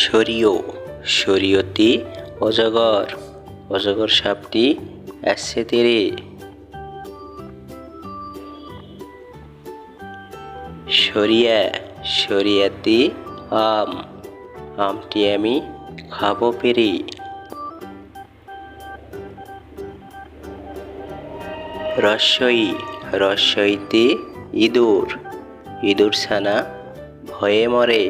শরীয় শরীয়তে অজগর অজগর সাপটি আসছে তেরে। শরিয়া শরিয়াতে আম আমটি আমি খাবো পেরে। রস্বই রস্বইতে ইঁদুর ইঁদুর ছানা ভয়ে মরে।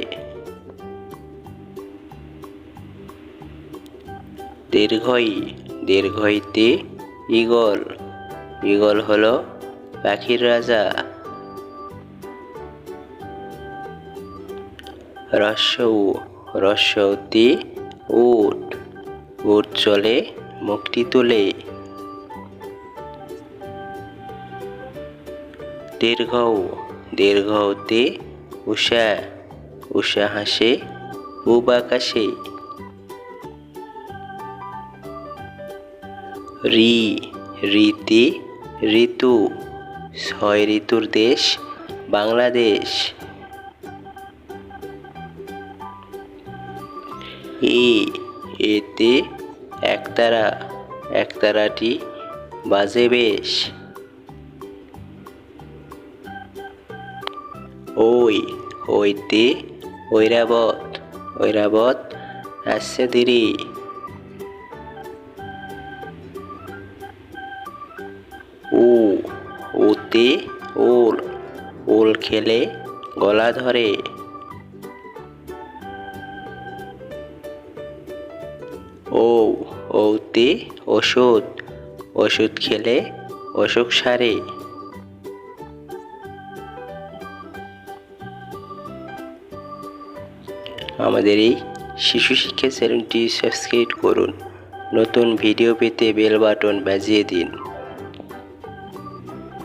দীর্ঘই দীর্ঘইতে ঈগল ঈগল হলো পাখির রাজা। রস্যউ রস্যউতে উট উট চলে মুখটি তুলে। দীর্ঘউ দীর্ঘউতে উষা উষা হাসে পূব আকাশে। রি রিতে ঋতু ছয় ঋতুর দেশ বাংলাদেশ। এতে একতারা একতারাটি বাজে বেশ। ওই ওইতে ঐরাবত ঐরাবত আসছে ধীরে। ওতে ওল ওল খেলে গলা ধরে। ওতে ওষুধ ওষুধ খেলে অসুখ সারে। আমাদের এই শিশু শিক্ষা চ্যানেলটি সাবস্ক্রাইব করুন। নতুন ভিডিও পেতে বেল বাটন বাজিয়ে দিন।